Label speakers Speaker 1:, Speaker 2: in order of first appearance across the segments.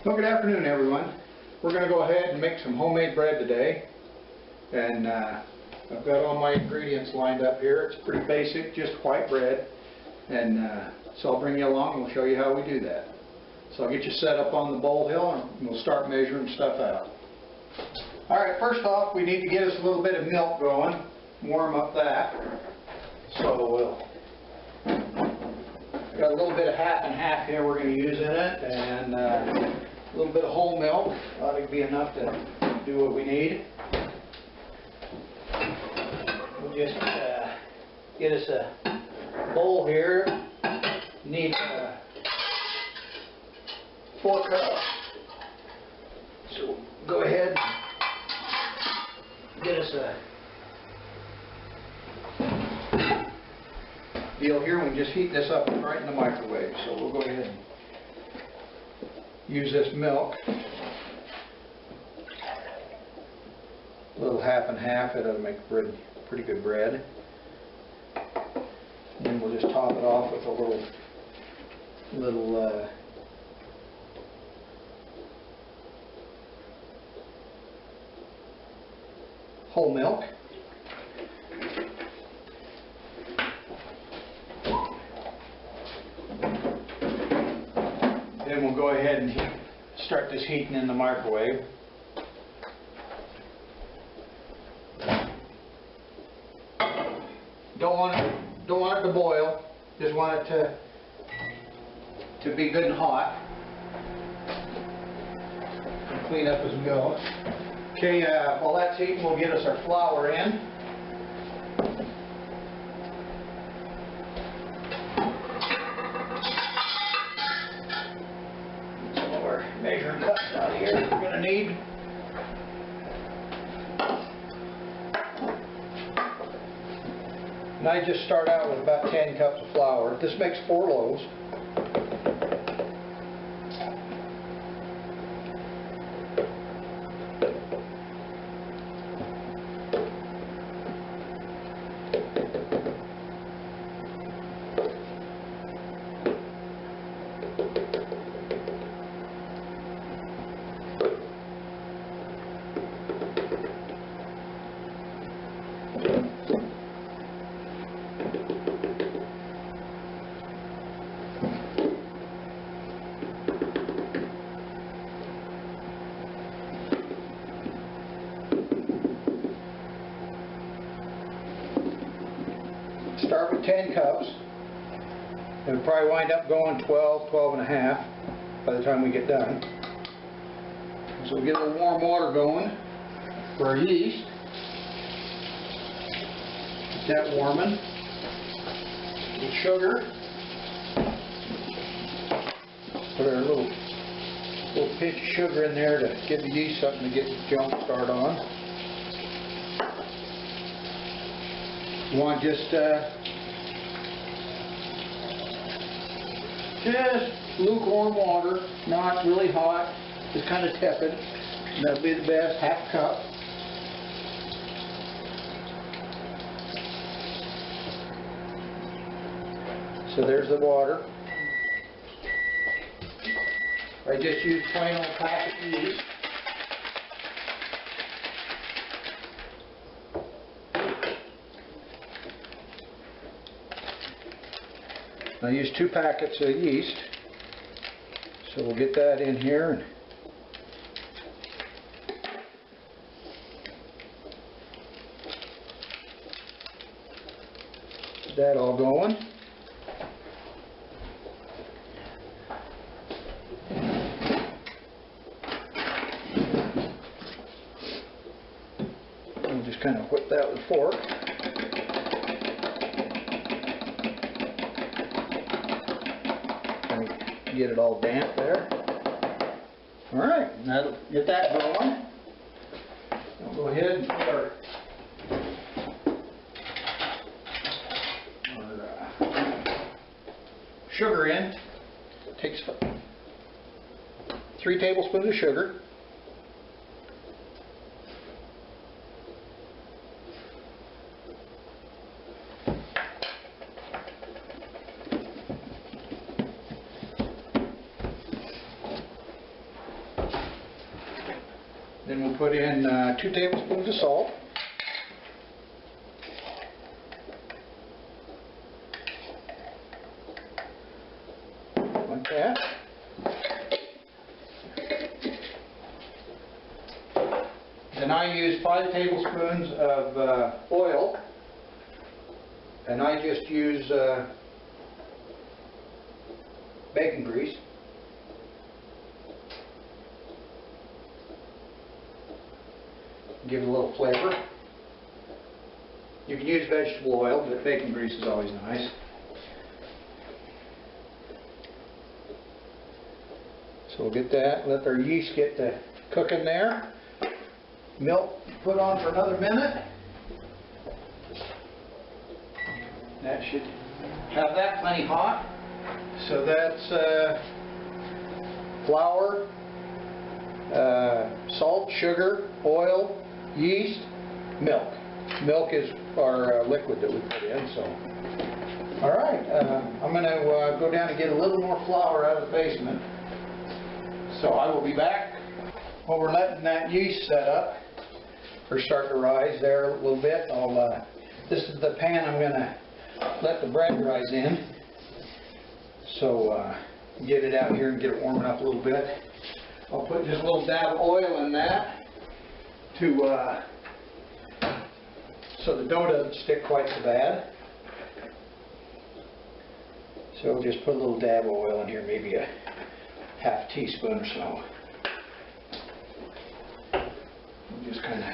Speaker 1: Well, good afternoon, everyone. We're going to go ahead and make some homemade bread today. And I've got all my ingredients lined up here. It's pretty basic, just white bread. And so I'll bring you along and we'll show you how we do that. So I'll get you set up on the bowl hill and we'll start measuring stuff out. Alright, first off we need to get us a little bit of milk going. Warm up that. So we'll got a little bit of half and half here we're going to use in it, and a little bit of whole milk. Ought to be enough to do what we need. We'll just get us a bowl here. Need 4 cups. So go ahead and get us a deal here, and we just heat this up right in the microwave. So we'll go ahead and use this milk. A little half and half, it'll make pretty good bread. And then we'll just top it off with a little whole milk. Then we'll go ahead and start this heating in the microwave. Don't want it to boil. Just want it to be good and hot. And clean up as we go. Okay, while that's heating, we'll get us our flour in. Measuring cups out here we're going to need. And I just start out with about 10 cups of flour. This makes 4 loaves. Start with 10 cups. It'll probably wind up going 12 and a half by the time we get done. So we'll get a little warm water going for our yeast. Get that warming. With sugar. Put our little pinch of sugar in there to give the yeast something to get the jump start on. You want just lukewarm water, not really hot, just kind of tepid. And that'll be the best, half cup. So there's the water. I just use plain old packet yeast. I use 2 packets of yeast, so we'll get that in here and get that all going. We'll just kind of whip that with a fork. Get it all damp there. Alright, now get that going. We'll go ahead and put our sugar in. It takes 3 tablespoons of sugar. then we'll put in 2 tablespoons of salt. Like that. Then I use 5 tablespoons of oil, and I just use bacon grease. Give it a little flavor. You can use vegetable oil, but bacon grease is always nice. So we'll get that, let our yeast get to cooking there. Milk put on for another minute. That should have that plenty hot. So that's flour, salt, sugar, oil, yeast, milk. Milk is our liquid that we put in. So, all right, I'm going to go down and get a little more flour out of the basement. So I will be back. While we're letting that yeast set up, or start to rise there a little bit, this is the pan I'm going to let the bread rise in. So get it out here and get it warming up a little bit. I'll put just a little dab of oil in that to so the dough doesn't stick quite so bad. So we'll just put a little dab of oil in here, maybe a half teaspoon or so. Just kind of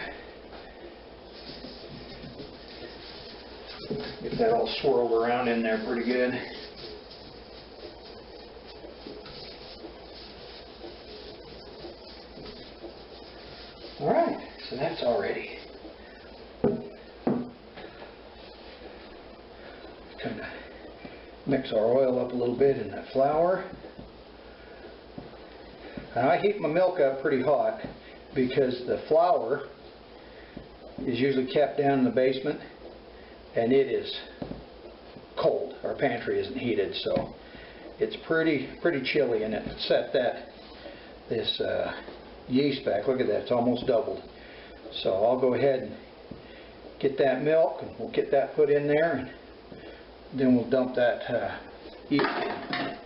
Speaker 1: get that all swirled around in there pretty good. All right, so that's all ready. Kind of mix our oil up a little bit in that flour. And I heat my milk up pretty hot because the flour is usually kept down in the basement and it is cold. Our pantry isn't heated, so it's pretty chilly, and it set this yeast back. Look at that, it's almost doubled. So I'll go ahead and get that milk, and we'll get that put in there, and then we'll dump that yeast in.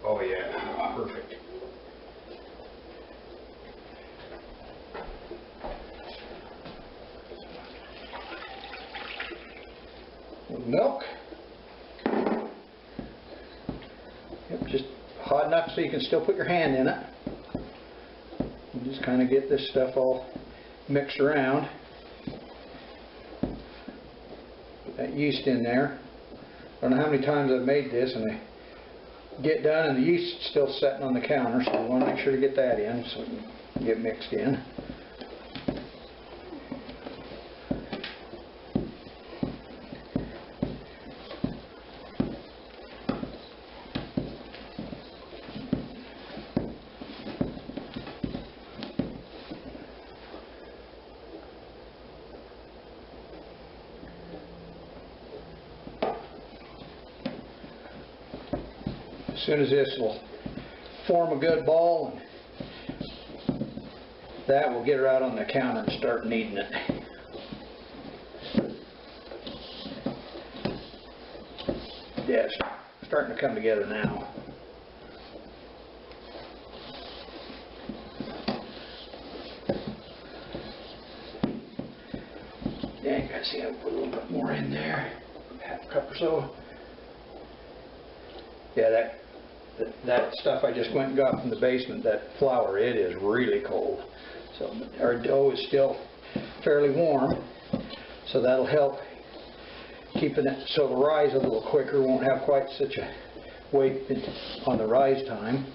Speaker 1: Oh yeah, perfect. Milk. Yep, just hot enough so you can still put your hand in it. And just kind of get this stuff all mixed around. Put that yeast in there. I don't know how many times I've made this, and I get done and the yeast is still sitting on the counter, so we want to make sure to get that in so it can get mixed in. As soon as this will form a good ball, and that will get her out on the counter and start kneading it. Yeah, it's starting to come together now. Yeah, you can see I'll put a little bit more in there, half a cup or so. Yeah, that stuff I just went and got from the basement, that flour, it is really cold. So our dough is still fairly warm, so that'll help keeping it so it'll rise a little quicker, won't have quite such a weight on the rise time.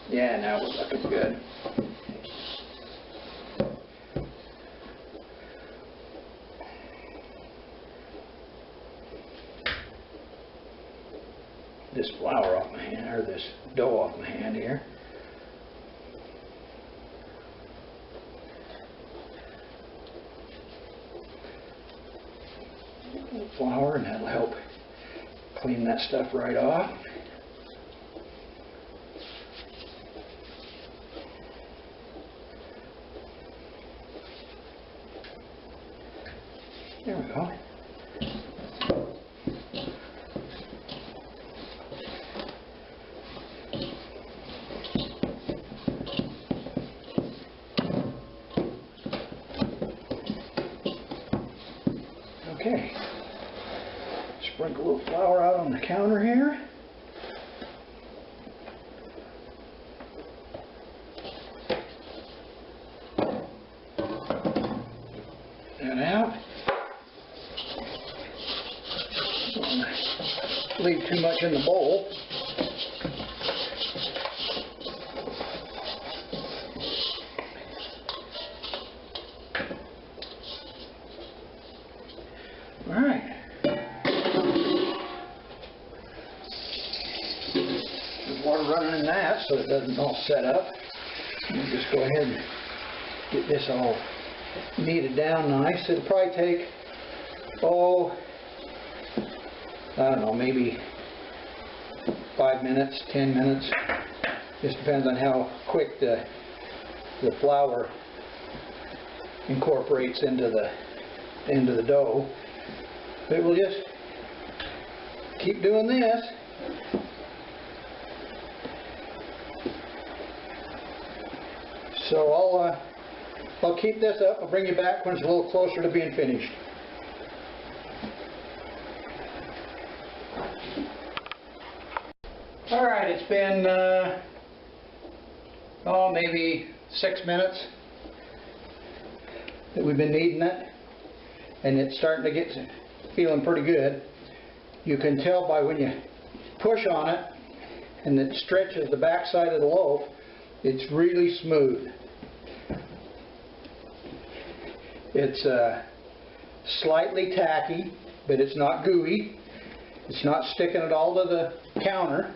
Speaker 1: Yeah, now we're looking good. This flour off my hand, or this dough off my hand here. A little flour, and that'll help clean that stuff right off. There we go. Okay. Sprinkle a little flour out on the counter here. And out. Don't leave too much in the bowl. All right. There's water running in that so it doesn't all set up. We'll just go ahead and get this all kneaded down nice. It'll probably take, I don't know, maybe 5 minutes, 10 minutes. Just depends on how quick the flour incorporates into the dough. But we'll just keep doing this. So I'll keep this up. I'll bring you back when it's a little closer to being finished. All right, it's been maybe 6 minutes that we've been kneading it, and it's starting to get feeling pretty good. You can tell by when you push on it and it stretches the back side of the loaf, it's really smooth. It's slightly tacky, but it's not gooey. It's not sticking it all to the counter.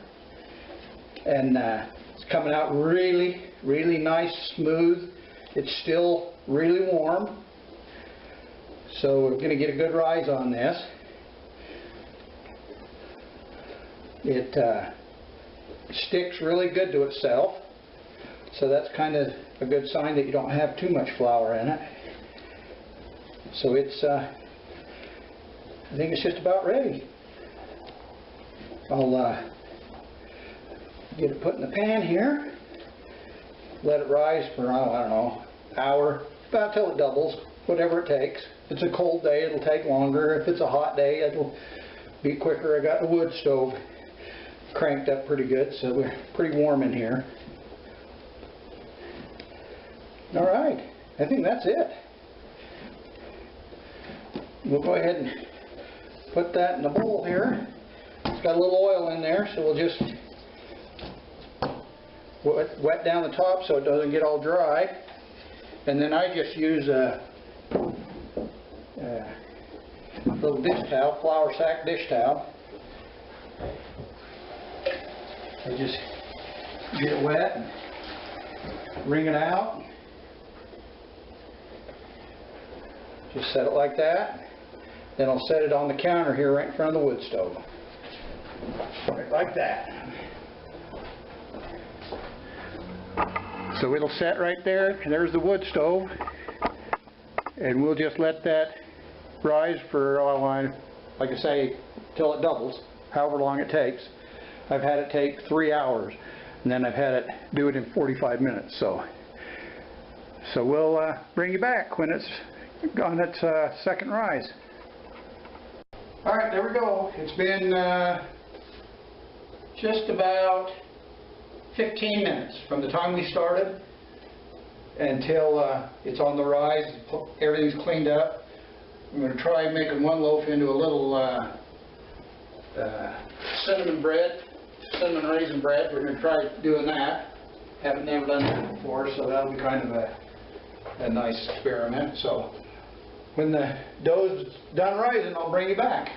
Speaker 1: And it's coming out really, really nice, smooth. It's still really warm. So we're going to get a good rise on this. It sticks really good to itself. So that's kind of a good sign that you don't have too much flour in it. So it's, I think it's just about ready. I'll get it put in the pan here, let it rise for, I don't know, hour, about till it doubles, whatever it takes. If it's a cold day, it'll take longer. If it's a hot day, it'll be quicker. I got the wood stove cranked up pretty good, so we're pretty warm in here. All right, I think that's it. We'll go ahead and put that in the bowl here. It's got a little oil in there, so we'll just wet down the top so it doesn't get all dry. And then I just use a little dish towel, flour sack dish towel. I just get it wet and wring it out. Just set it like that. Then I'll set it on the counter here right in front of the wood stove. Right like that. So it'll set right there. There's the wood stove. And we'll just let that rise for, like I say, till it doubles, however long it takes. I've had it take 3 hours, and then I've had it do it in 45 minutes. So we'll bring you back when it's on its second rise. All right, there we go. It's been just about 15 minutes from the time we started until it's on the rise. Everything's cleaned up. I'm going to try making one loaf into a little cinnamon raisin bread. We're going to try doing that. Haven't never done that before, so that'll be kind of a nice experiment. So when the dough's done rising, I'll bring you back.